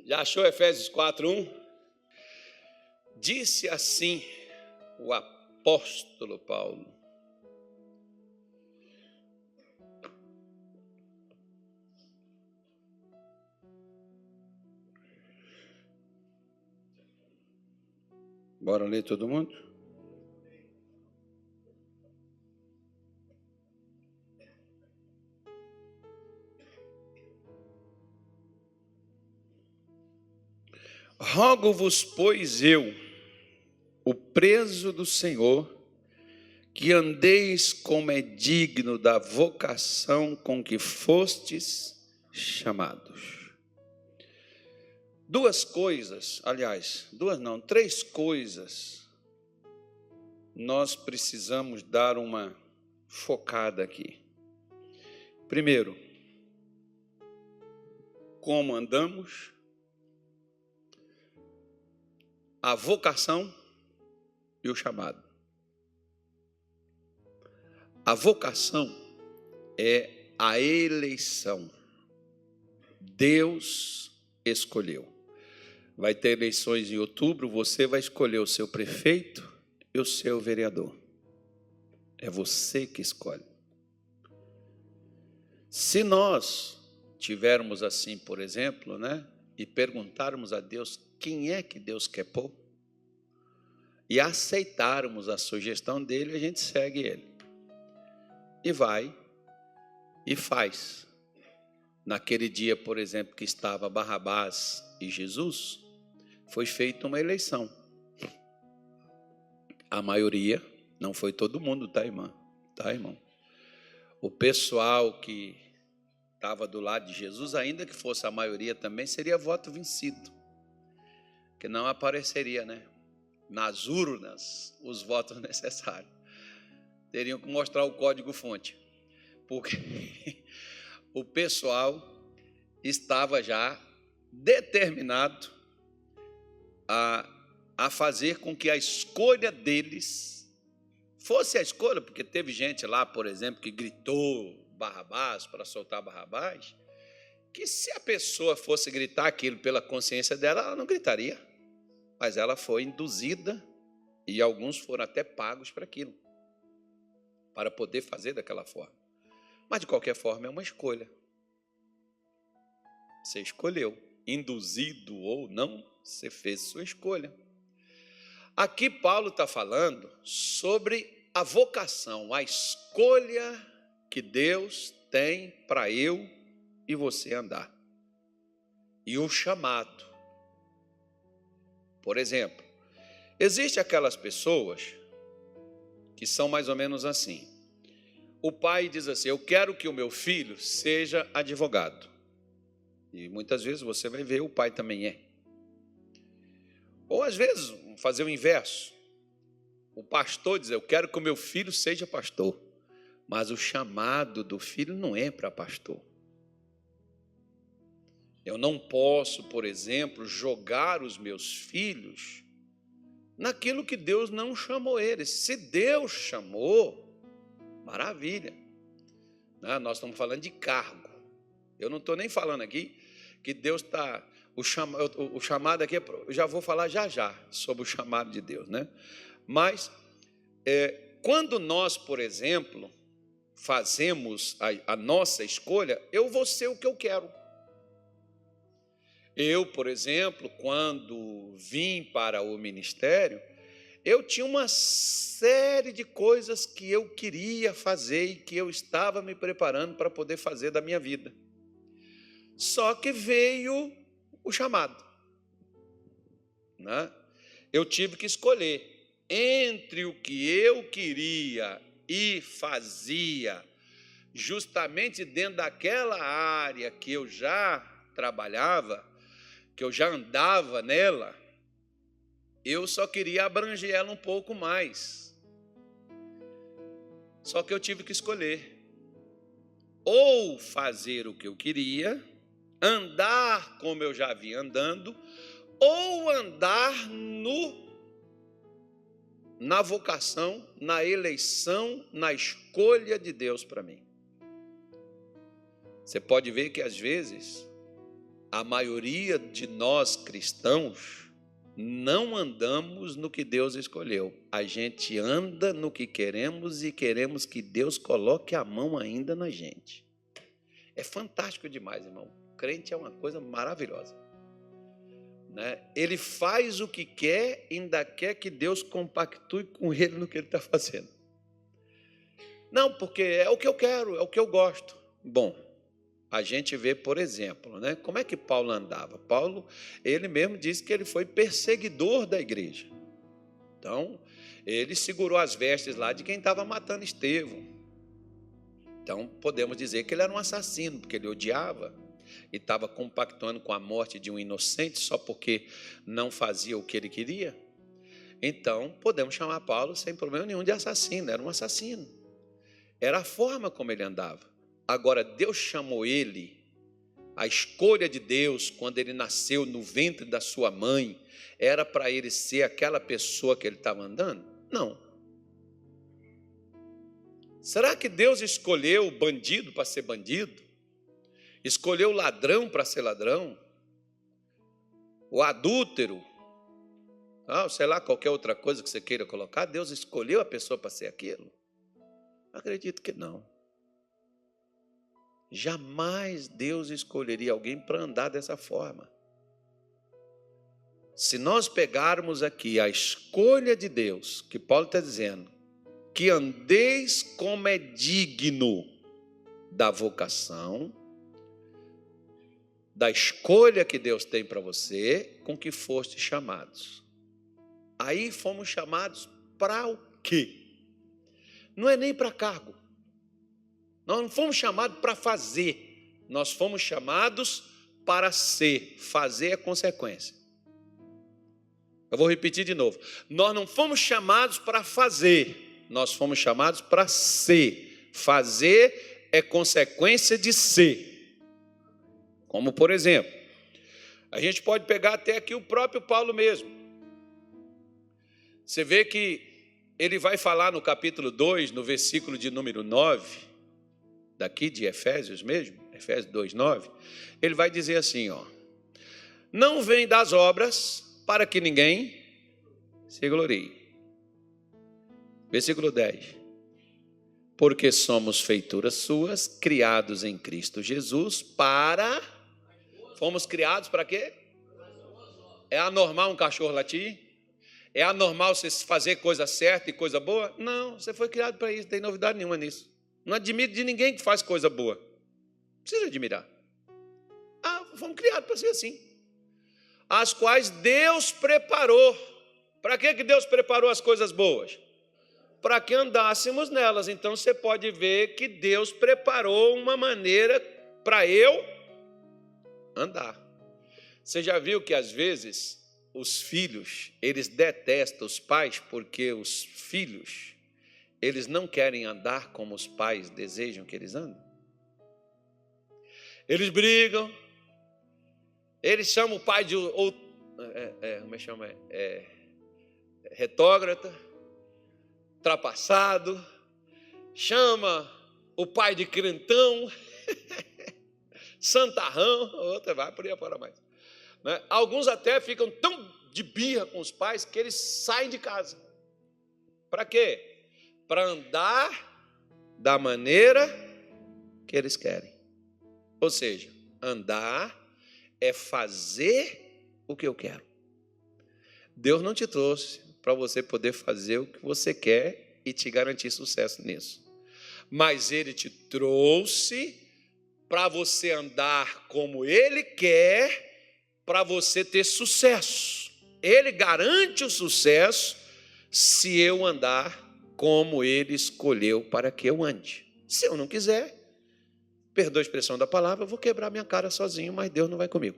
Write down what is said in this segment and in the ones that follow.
Já achou Efésios 4:1? Disse assim o apóstolo Paulo: bora ler todo mundo? Rogo-vos, pois eu, o preso do Senhor, que andeis como é digno da vocação com que fostes chamados. Duas coisas, aliás, duas não, três coisas nós precisamos dar uma focada aqui. Primeiro, como andamos, a vocação e o chamado. A vocação é a eleição. Deus escolheu. Vai ter eleições em outubro, você vai escolher o seu prefeito e o seu vereador. É você que escolhe. Se nós tivermos assim, por exemplo, e perguntarmos a Deus quem é que Deus quer pôr, e aceitarmos a sugestão dele, a gente segue ele. E vai e faz. Naquele dia, por exemplo, que estava Barrabás e Jesus, foi feita uma eleição. A maioria, não foi todo mundo, tá, irmã? Tá, irmão? O pessoal que estava do lado de Jesus, ainda que fosse a maioria também, seria voto vencido. Que não apareceria, nas urnas, os votos necessários. Teriam que mostrar o código-fonte. Porque o pessoal estava já determinado a fazer com que a escolha deles fosse a escolha, porque teve gente lá, por exemplo, que gritou Barrabás para soltar Barrabás, que se a pessoa fosse gritar aquilo pela consciência dela, ela não gritaria, mas ela foi induzida e alguns foram até pagos para aquilo, para poder fazer daquela forma. Mas, de qualquer forma, é uma escolha. Você escolheu, induzido ou não, você fez sua escolha. Aqui Paulo está falando sobre a vocação, a escolha que Deus tem para eu e você andar. E o chamado. Por exemplo, existem aquelas pessoas que são mais ou menos assim. O pai diz assim: eu quero que o meu filho seja advogado. E muitas vezes você vai ver, o pai também é. Ou às vezes, fazer o inverso. O pastor diz: eu quero que o meu filho seja pastor. Mas o chamado do filho não é para pastor. Eu não posso, por exemplo, jogar os meus filhos naquilo que Deus não chamou eles. Se Deus chamou, maravilha. Nós estamos falando de cargo. Eu não estou nem falando aqui que Deus está... O chamado aqui, eu já vou falar já sobre o chamado de Deus, Mas, quando nós, por exemplo, fazemos a nossa escolha, eu vou ser o que eu quero. Eu, por exemplo, quando vim para o ministério, eu tinha uma série de coisas que eu queria fazer e que eu estava me preparando para poder fazer da minha vida. Só que veio o chamado. Eu tive que escolher entre o que eu queria e fazia, justamente dentro daquela área que eu já trabalhava, que eu já andava nela, eu só queria abranger ela um pouco mais. Só que eu tive que escolher. Ou fazer o que eu queria, andar como eu já vinha andando, ou andar na vocação, na eleição, na escolha de Deus para mim. Você pode ver que às vezes A maioria de nós cristãos não andamos no que Deus escolheu. A gente anda no que queremos e queremos que Deus coloque a mão ainda na gente. É fantástico demais, irmão. O crente é uma coisa maravilhosa, né? Ele faz o que quer, ainda quer que Deus compactue com ele no que ele está fazendo. Não, porque é o que eu quero, é o que eu gosto. Bom, a gente vê, por exemplo, né, como é que Paulo andava. Paulo, ele mesmo disse que ele foi perseguidor da igreja. Então, ele segurou as vestes lá de quem estava matando Estevão. Então, podemos dizer que ele era um assassino, porque ele odiava e estava compactuando com a morte de um inocente só porque não fazia o que ele queria. Então, podemos chamar Paulo sem problema nenhum de assassino, era um assassino. Era a forma como ele andava. Agora, Deus chamou ele, a escolha de Deus, quando ele nasceu no ventre da sua mãe, era para ele ser aquela pessoa que ele estava andando? Não. Será que Deus escolheu o bandido para ser bandido? Escolheu o ladrão para ser ladrão? O adúltero? Sei lá, qualquer outra coisa que você queira colocar, Deus escolheu a pessoa para ser aquilo? Acredito que não. Jamais Deus escolheria alguém para andar dessa forma. Se nós pegarmos aqui a escolha de Deus, que Paulo está dizendo, que andeis como é digno da vocação, da escolha que Deus tem para você, com que foste chamados. Aí fomos chamados para o quê? Não é nem para cargo. Nós não fomos chamados para fazer, nós fomos chamados para ser. Fazer é consequência. Eu vou repetir de novo. Nós não fomos chamados para fazer, nós fomos chamados para ser. Fazer é consequência de ser. Como, por exemplo, a gente pode pegar até aqui o próprio Paulo mesmo. Você vê que ele vai falar no capítulo 2, no versículo de número 9, daqui de Efésios mesmo, Efésios 2, 9, ele vai dizer assim, não vem das obras para que ninguém se glorie. Versículo 10, porque somos feituras suas, criados em Cristo Jesus para... Fomos criados para quê? É anormal um cachorro latir? É anormal você fazer coisa certa e coisa boa? Não, você foi criado para isso, não tem novidade nenhuma nisso. Não admiro de ninguém que faz coisa boa. Não precisa admirar. Fomos criados para ser assim. As quais Deus preparou. Para que Deus preparou as coisas boas? Para que andássemos nelas. Então você pode ver que Deus preparou uma maneira para eu andar. Você já viu que às vezes os filhos, eles detestam os pais porque os filhos, eles não querem andar como os pais desejam que eles andem? Eles brigam, eles chamam o pai de como é que chama? Retrógrado, ultrapassado, chama o pai de crentão, santarrão, outra vai por aí fora mais. Né? Alguns até ficam tão de birra com os pais que eles saem de casa. Para quê? Para andar da maneira que eles querem. Ou seja, andar é fazer o que eu quero. Deus não te trouxe para você poder fazer o que você quer e te garantir sucesso nisso. Mas Ele te trouxe para você andar como Ele quer, para você ter sucesso. Ele garante o sucesso se eu andar como Ele escolheu para que eu ande. Se eu não quiser, perdoa a expressão da palavra, eu vou quebrar minha cara sozinho, mas Deus não vai comigo.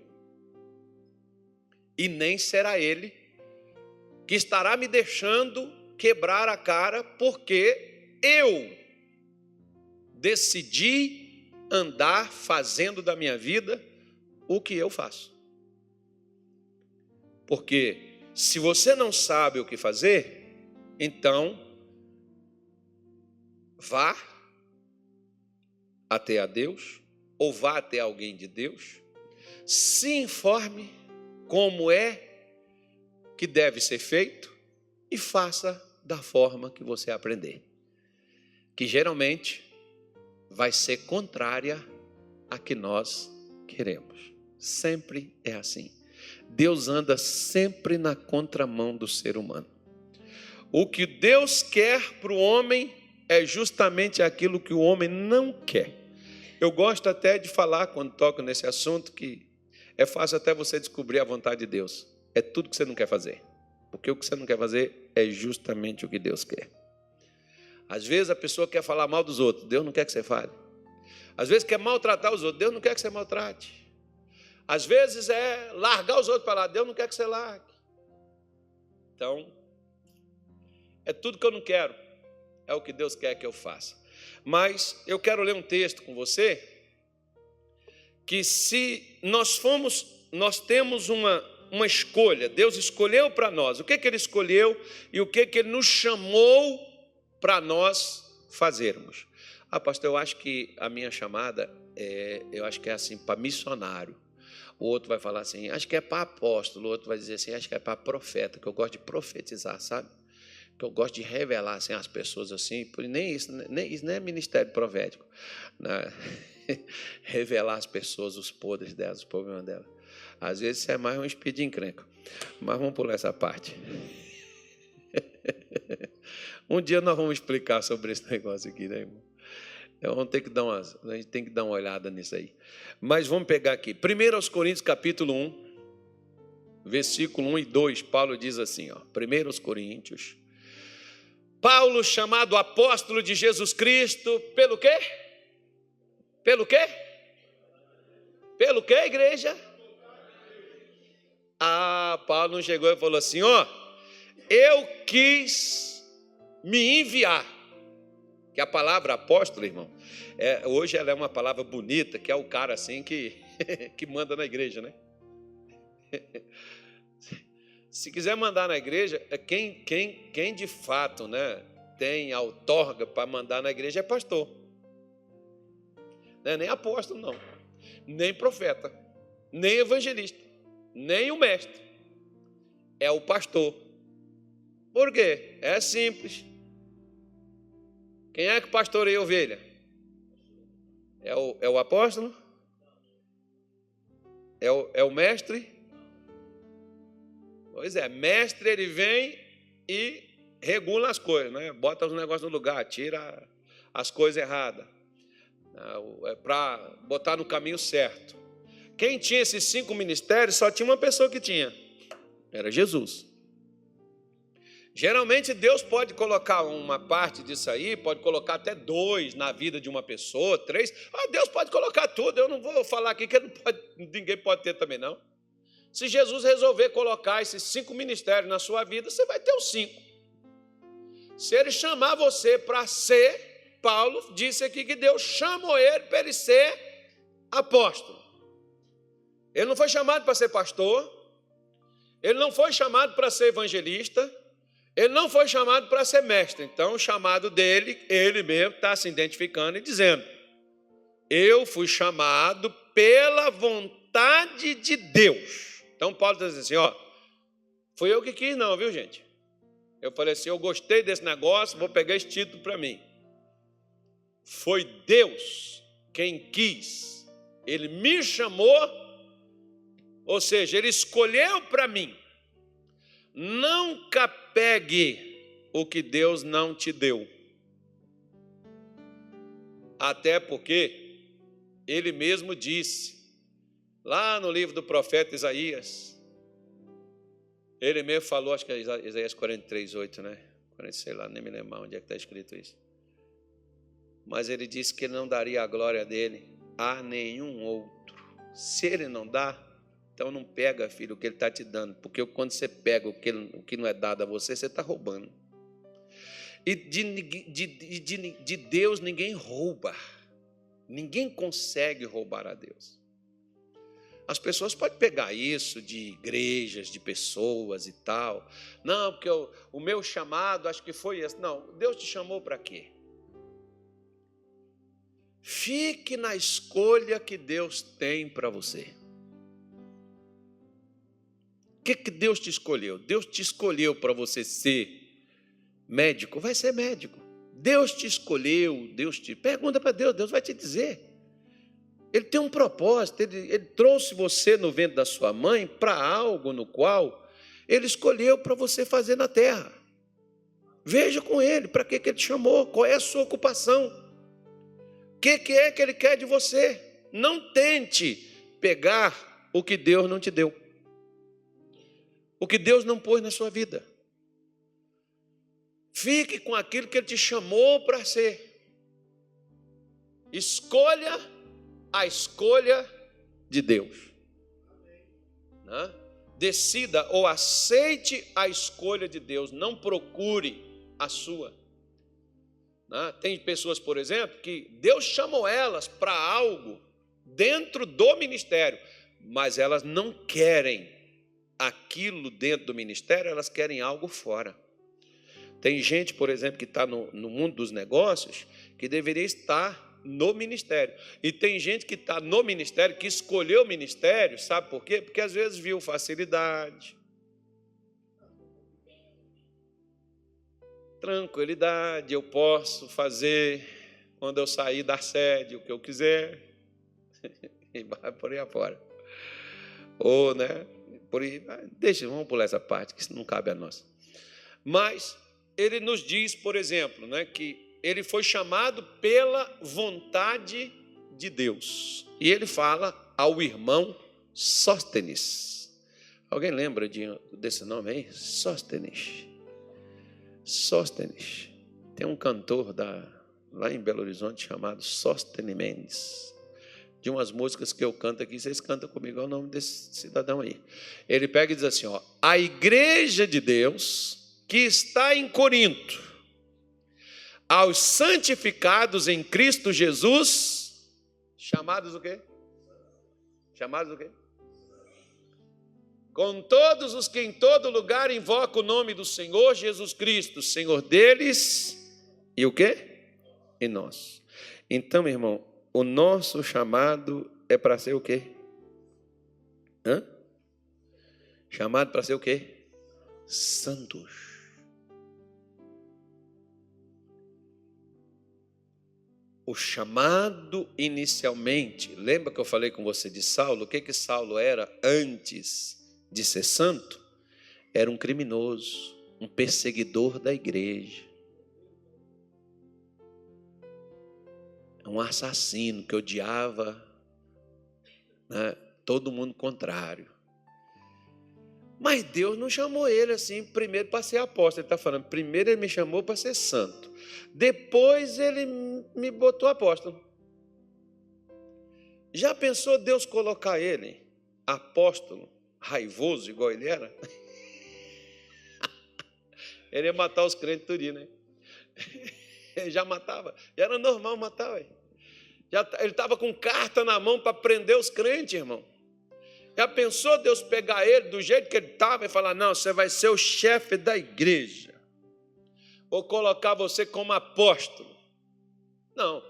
E nem será Ele que estará me deixando quebrar a cara, porque eu decidi andar fazendo da minha vida o que eu faço. Porque se você não sabe o que fazer, então vá até a Deus, ou vá até alguém de Deus. se informe como é que deve ser feito e faça da forma que você aprender, que geralmente vai ser contrária a que nós queremos. Sempre é assim. Deus anda sempre na contramão do ser humano. O que Deus quer para o homem é justamente aquilo que o homem não quer. Eu gosto até de falar, quando toco nesse assunto, que é fácil até você descobrir a vontade de Deus. É tudo que você não quer fazer. Porque o que você não quer fazer é justamente o que Deus quer. Às vezes a pessoa quer falar mal dos outros, Deus não quer que você fale. Às vezes quer maltratar os outros, Deus não quer que você maltrate. Às vezes é largar os outros para lá, Deus não quer que você largue. Então, é tudo que eu não quero, é o que Deus quer que eu faça. Mas eu quero ler um texto com você, que se nós temos uma escolha, Deus escolheu para nós, o que Ele escolheu e o que Ele nos chamou para nós fazermos. Pastor, eu acho que a minha chamada, eu acho que é assim, para missionário. O outro vai falar assim, acho que é para apóstolo. O outro vai dizer assim, acho que é para profeta, que eu gosto de profetizar, sabe? Que eu gosto de revelar assim, as pessoas assim, nem isso não é ministério profético, né? Revelar às pessoas os podres delas, os problemas delas. Às vezes isso é mais um espírito de encrenca, mas vamos pular essa parte. Um dia nós vamos explicar sobre esse negócio aqui, né, irmão? Então, a gente tem que dar uma olhada nisso aí. Mas vamos pegar aqui. 1 Coríntios, capítulo 1, versículo 1 e 2, Paulo diz assim, 1 Coríntios, Paulo, chamado apóstolo de Jesus Cristo, pelo quê? Pelo quê? Pelo quê, igreja? Paulo não chegou e falou assim, eu quis me enviar. Que a palavra apóstolo, irmão, hoje ela é uma palavra bonita, que é o cara assim que manda na igreja, né? Se quiser mandar na igreja, quem de fato, né, tem a outorga para mandar na igreja é pastor. Não é nem apóstolo, não. Nem profeta, nem evangelista, nem o mestre. É o pastor. Por quê? É simples. Quem é que pastoreia a ovelha? É o apóstolo? É o mestre? Pois é, mestre ele vem e regula as coisas, né? Bota os negócios no lugar, tira as coisas erradas. É para botar no caminho certo. Quem tinha esses 5 ministérios, só tinha uma pessoa que tinha. Era Jesus. Geralmente Deus pode colocar uma parte disso aí, pode colocar até 2 na vida de uma pessoa, 3. Deus pode colocar tudo, eu não vou falar aqui que ninguém pode ter também não. Se Jesus resolver colocar esses 5 ministérios na sua vida, você vai ter os 5. Se Ele chamar você para ser, Paulo disse aqui que Deus chamou ele para ele ser apóstolo. Ele não foi chamado para ser pastor, ele não foi chamado para ser evangelista, ele não foi chamado para ser mestre. Então, o chamado dele, ele mesmo está se identificando e dizendo, eu fui chamado pela vontade de Deus. Então, Paulo está dizendo assim, fui eu que quis não, viu, gente? Eu falei assim, eu gostei desse negócio, vou pegar esse título para mim. Foi Deus quem quis. Ele me chamou, ou seja, Ele escolheu para mim. Nunca pegue o que Deus não te deu. Até porque Ele mesmo disse, lá no livro do profeta Isaías, Ele mesmo falou, acho que é Isaías 43:8, né? 40, sei lá, nem me lembro onde é que está escrito isso. Mas Ele disse que Ele não daria a glória dele a nenhum outro. Se Ele não dá, então não pega, filho, o que Ele está te dando. Porque quando você pega o que não é dado a você, você está roubando. E de Deus ninguém rouba. Ninguém consegue roubar a Deus. As pessoas podem pegar isso de igrejas, de pessoas e tal. Não, porque o meu chamado acho que foi esse. Não, Deus te chamou para quê? Fique na escolha que Deus tem para você. que Deus te escolheu? Deus te escolheu para você ser médico? Vai ser médico. Deus te escolheu, pergunta para Deus, Deus vai te dizer. Ele tem um propósito, ele trouxe você no ventre da sua mãe para algo no qual ele escolheu para você fazer na terra. Veja com ele, para que ele te chamou, qual é a sua ocupação, o que é que ele quer de você. Não tente pegar o que Deus não te deu, o que Deus não pôs na sua vida. Fique com aquilo que ele te chamou para ser. Escolha a escolha de Deus. Decida ou aceite a escolha de Deus, não procure a sua. Tem pessoas, por exemplo, que Deus chamou elas para algo dentro do ministério, mas elas não querem aquilo dentro do ministério, elas querem algo fora. Tem gente, por exemplo, que está no mundo dos negócios, que deveria estar no ministério. E tem gente que está no ministério, que escolheu o ministério, sabe por quê? Porque às vezes viu facilidade, tranquilidade, eu posso fazer quando eu sair da sede o que eu quiser, e vai por aí afora. Ou, por aí, vamos pular essa parte, que isso não cabe a nós. Mas ele nos diz, por exemplo, que ele foi chamado pela vontade de Deus. E ele fala ao irmão Sóstenes. Alguém lembra desse nome aí? Sóstenes. Sóstenes. Tem um cantor lá em Belo Horizonte chamado Sóstenes Mendes. De umas músicas que eu canto aqui, vocês cantam comigo, é o nome desse cidadão aí. Ele pega e diz assim, a igreja de Deus que está em Corinto, aos santificados em Cristo Jesus, chamados o quê? Chamados o quê? Com todos os que em todo lugar invocam o nome do Senhor Jesus Cristo, Senhor deles, e o quê? E nós. Então, meu irmão, o nosso chamado é para ser o quê? Chamado para ser o quê? Santos. O chamado inicialmente, lembra que eu falei com você de Saulo? O que Saulo era antes de ser santo? Era um criminoso, um perseguidor da igreja, um assassino que odiava todo mundo contrário. Mas Deus não chamou ele assim primeiro para ser apóstolo. Ele está falando, primeiro ele me chamou para ser santo. Depois ele me botou apóstolo. Já pensou Deus colocar ele apóstolo, raivoso igual ele era? Ele ia matar os crentes tudinho, né? Ele já matava. Já era normal matar, ué. Ele estava com carta na mão para prender os crentes, irmão. Já pensou Deus pegar ele do jeito que ele estava e falar, não, você vai ser o chefe da igreja. Vou colocar você como apóstolo. Não.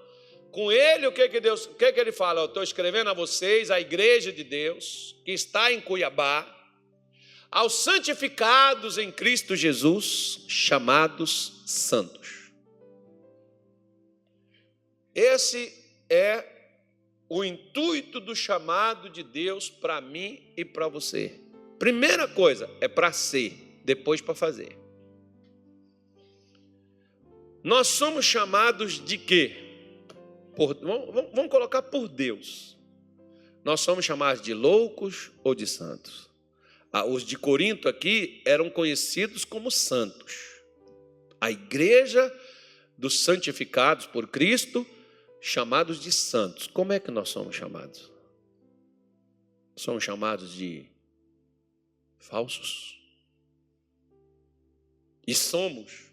Com ele, o que ele fala? Eu estou escrevendo a vocês, a igreja de Deus, que está em Cuiabá, aos santificados em Cristo Jesus, chamados santos. Esse é o intuito do chamado de Deus para mim e para você. Primeira coisa é para ser, depois para fazer. Nós somos chamados de quê? Vamos colocar por Deus. Nós somos chamados de loucos ou de santos? Os de Corinto aqui eram conhecidos como santos. A igreja dos santificados por Cristo, chamados de santos. Como é que nós somos chamados? Somos chamados de falsos? E somos.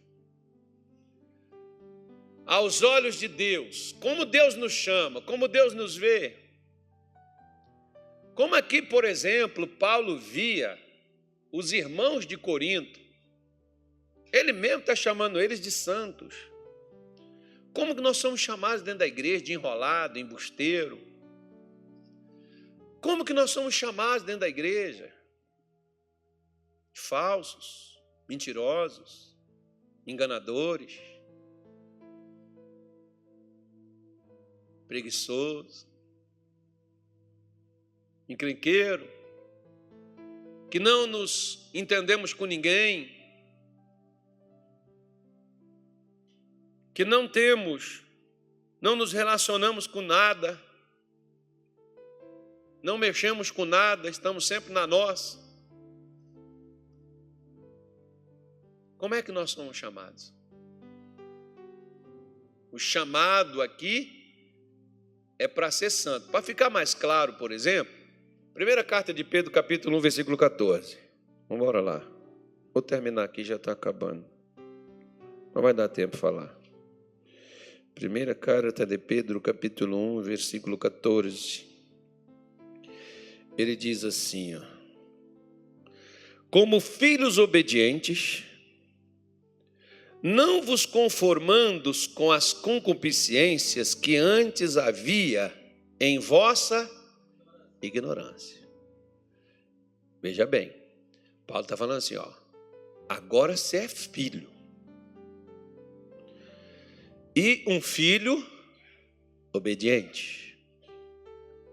Aos olhos de Deus, como Deus nos chama, como Deus nos vê. Como aqui, por exemplo, Paulo via os irmãos de Corinto, ele mesmo está chamando eles de santos. Como que nós somos chamados dentro da igreja de enrolado, embusteiro? Como que nós somos chamados dentro da igreja? falsos, mentirosos, enganadores, preguiçosos, encrenqueiro, que não nos entendemos com ninguém, que não nos relacionamos com nada, não mexemos com nada, estamos sempre na nossa. Como é que nós somos chamados? O chamado aqui é para ser santo. Para ficar mais claro, por exemplo, primeira carta de Pedro, capítulo 1, versículo 14. Vamos lá. Vou terminar aqui, já está acabando. Não vai dar tempo de falar. Primeira carta de Pedro, capítulo 1, versículo 14. Ele diz assim, ó: como filhos obedientes, não vos conformandos com as concupiscências que antes havia em vossa ignorância. Veja bem, Paulo está falando assim, ó: agora você é filho. E um filho obediente.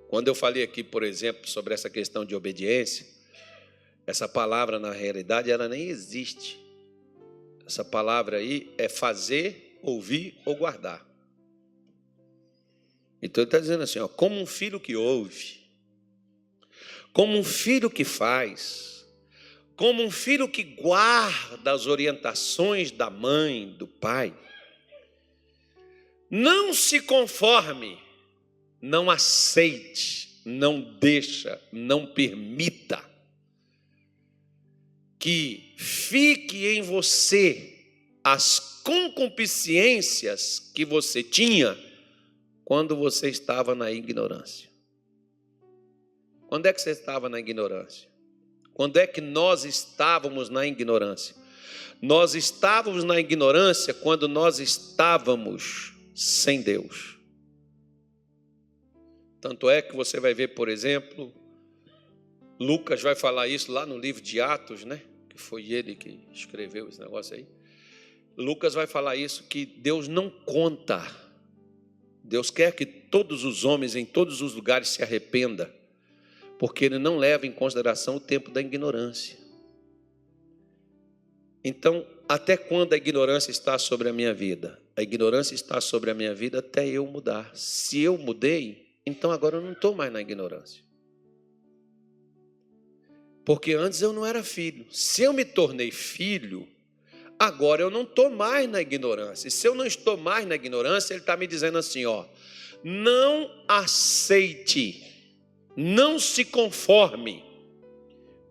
Quando eu falei aqui, por exemplo, sobre essa questão de obediência, essa palavra, na realidade, ela nem existe. Essa palavra aí é fazer, ouvir ou guardar. Então ele está dizendo assim, ó: como um filho que ouve, como um filho que faz, como um filho que guarda as orientações da mãe, do pai, não se conforme, não aceite, não deixa, não permita que fique em você as concupiscências que você tinha quando você estava na ignorância. Quando é que você estava na ignorância? Quando é que nós estávamos na ignorância? Nós estávamos na ignorância quando nós estávamos sem Deus. Tanto é que você vai ver, por exemplo, Lucas vai falar isso lá no livro de Atos, né? Que foi ele que escreveu esse negócio aí. Lucas vai falar isso, que Deus não conta. Deus quer que todos os homens em todos os lugares se arrependam, porque Ele não leva em consideração o tempo da ignorância. Então, até quando a ignorância está sobre a minha vida? A ignorância está sobre a minha vida até eu mudar. Se eu mudei, então agora eu não estou mais na ignorância. Porque antes eu não era filho. Se eu me tornei filho, agora eu não estou mais na ignorância. E se eu não estou mais na ignorância, Ele está me dizendo assim, ó: não aceite, não se conforme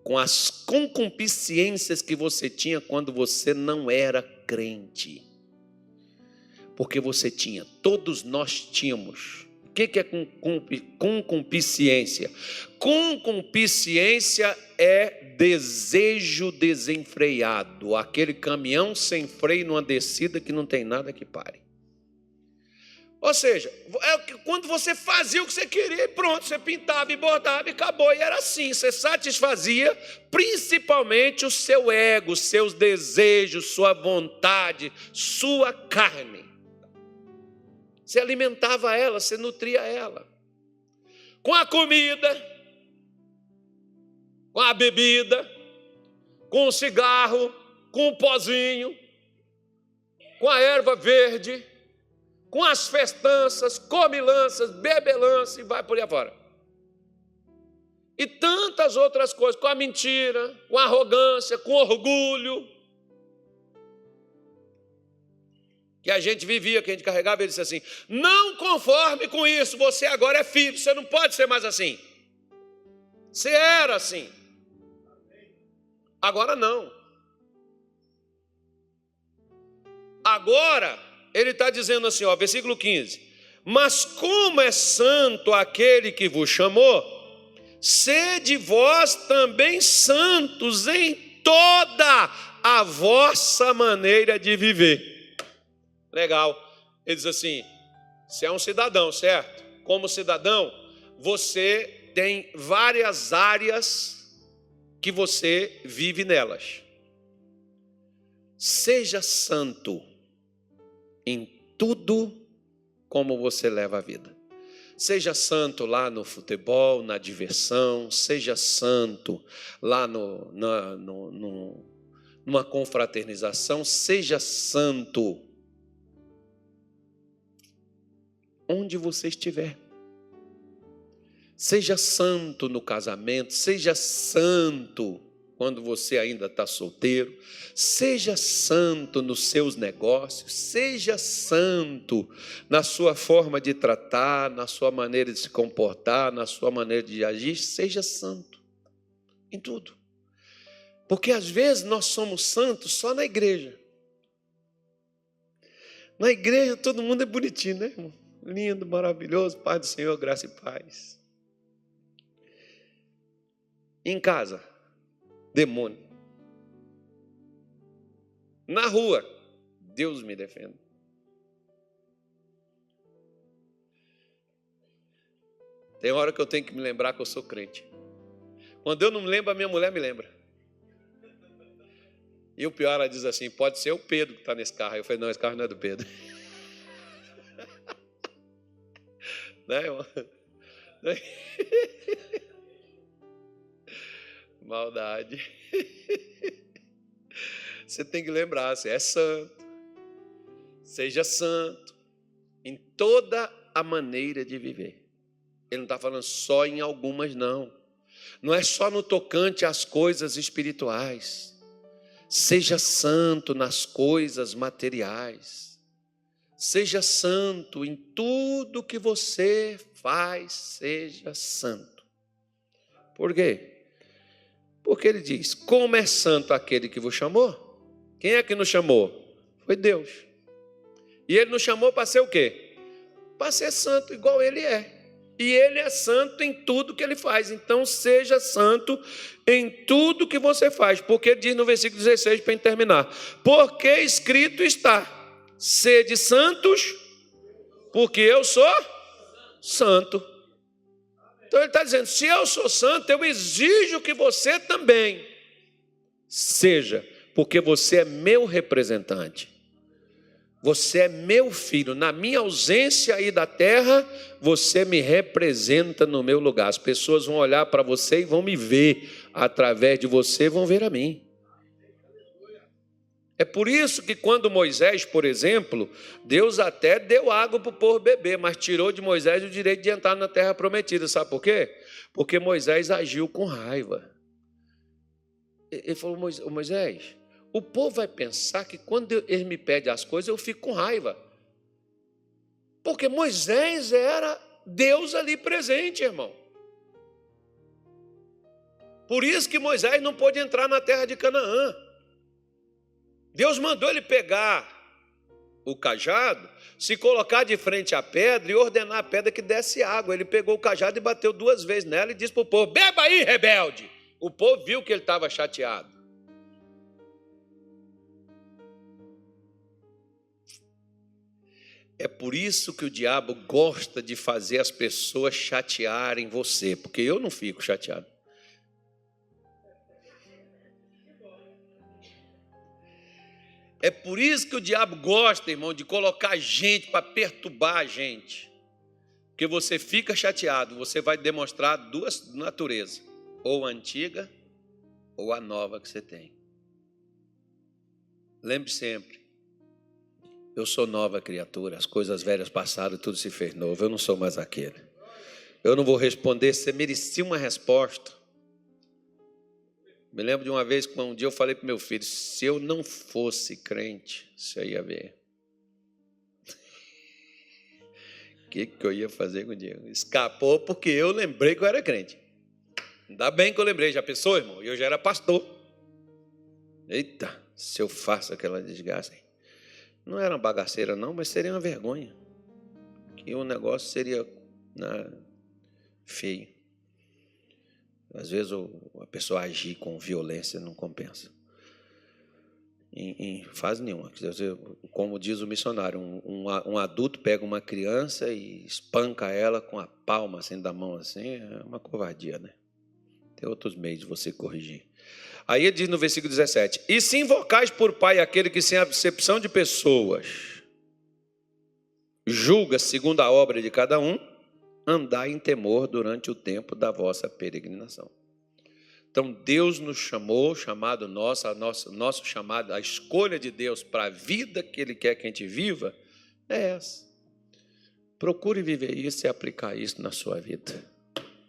com as concupiscências que você tinha quando você não era crente. Porque você tinha, todos nós tínhamos. O que é concupiscência? Concupiscência é desejo desenfreado, aquele caminhão sem freio numa descida que não tem nada que pare. Ou seja, quando você fazia o que você queria e pronto, você pintava e bordava e acabou. E era assim, você satisfazia principalmente o seu ego, seus desejos, sua vontade, sua carne. Você alimentava ela, você nutria ela. Com a comida, com a bebida, com o cigarro, com o pozinho, com a erva verde, com as festanças, comilanças, bebelança e vai por aí afora. E tantas outras coisas, com a mentira, com a arrogância, com orgulho. Que a gente vivia, que a gente carregava, ele disse assim: não conforme com isso, você agora é filho, você não pode ser mais assim. Você era assim. Agora não. Agora, ele está dizendo assim, ó, versículo 15: mas como é santo aquele que vos chamou, sede vós também santos em toda a vossa maneira de viver. Legal. Ele diz assim: você é um cidadão, certo? Como cidadão, você tem várias áreas que você vive nelas. Seja santo em tudo como você leva a vida. Seja santo lá no futebol, na diversão, seja santo lá numa confraternização, seja santo onde você estiver. Seja santo no casamento, seja santo quando você ainda está solteiro, seja santo nos seus negócios, seja santo na sua forma de tratar, na sua maneira de se comportar, na sua maneira de agir, seja santo em tudo. Porque às vezes nós somos santos só na igreja. Na igreja todo mundo é bonitinho, né, irmão? Lindo, maravilhoso, paz do Senhor, graça e paz. Em casa, demônio. Na rua, Deus me defenda. Tem hora que eu tenho que me lembrar que eu sou crente. Quando eu não me lembro, a minha mulher me lembra. E o pior, ela diz assim, pode ser o Pedro que está nesse carro. Eu falei, não, esse carro não é do Pedro. Né, irmão? Maldade. Você tem que lembrar, você é santo. Seja santo em toda a maneira de viver. Ele não está falando só em algumas, não. Não é só no tocante às coisas espirituais. Seja santo nas coisas materiais. Seja santo em tudo que você faz, seja santo. Por quê? Porque ele diz, como é santo aquele que vos chamou? Quem é que nos chamou? Foi Deus. E ele nos chamou para ser o quê? Para ser santo igual ele é. E ele é santo em tudo que ele faz. Então seja santo em tudo que você faz. Porque ele diz no versículo 16, para terminar. Porque escrito está, sede santos, porque eu sou santo. Então ele está dizendo, se eu sou santo, eu exijo que você também seja, porque você é meu representante. Você é meu filho. Na minha ausência aí da terra, você me representa no meu lugar. As pessoas vão olhar para você e vão me ver. Através de você, vão ver a mim. É por isso que quando Moisés, por exemplo, Deus até deu água para o povo beber, mas tirou de Moisés o direito de entrar na terra prometida. Sabe por quê? Porque Moisés agiu com raiva. Ele falou, Moisés, o povo vai pensar que quando ele me pede as coisas, eu fico com raiva. Porque Moisés era Deus ali presente, irmão. Por isso que Moisés não pôde entrar na terra de Canaã. Deus mandou ele pegar o cajado, se colocar de frente à pedra e ordenar a pedra que desse água. Ele pegou o cajado e bateu 2 vezes nela e disse para o povo, beba aí, rebelde. O povo viu que ele estava chateado. É por isso que o diabo gosta de fazer as pessoas chatearem você, porque eu não fico chateado. É por isso que o diabo gosta, irmão, de colocar gente para perturbar a gente. Porque você fica chateado, você vai demonstrar 2 naturezas, ou a antiga ou a nova que você tem. Lembre sempre, eu sou nova criatura, as coisas velhas passaram, tudo se fez novo, eu não sou mais aquele. Eu não vou responder, você merecia uma resposta. Me lembro de uma vez, um dia eu falei para meu filho, se eu não fosse crente, você ia ver. O que eu ia fazer com o Diego? Escapou porque eu lembrei que eu era crente. Ainda bem que eu lembrei, já pensou, irmão? Eu já era pastor. Eita, se eu faço aquela desgraça. Não era uma bagaceira não, mas seria uma vergonha. Que o negócio seria feio. Às vezes a pessoa agir com violência não compensa. Em fase nenhuma. Como diz o missionário, um adulto pega uma criança e espanca ela com a palma assim, da mão assim, é uma covardia, né? Tem outros meios de você corrigir. Aí ele diz no versículo 17: e se invocais por Pai aquele que sem acepção de pessoas julga segundo a obra de cada um, andai em temor durante o tempo da vossa peregrinação. Então Deus nos chamou, chamado nosso chamado, a escolha de Deus para a vida que Ele quer que a gente viva, é essa. Procure viver isso e aplicar isso na sua vida.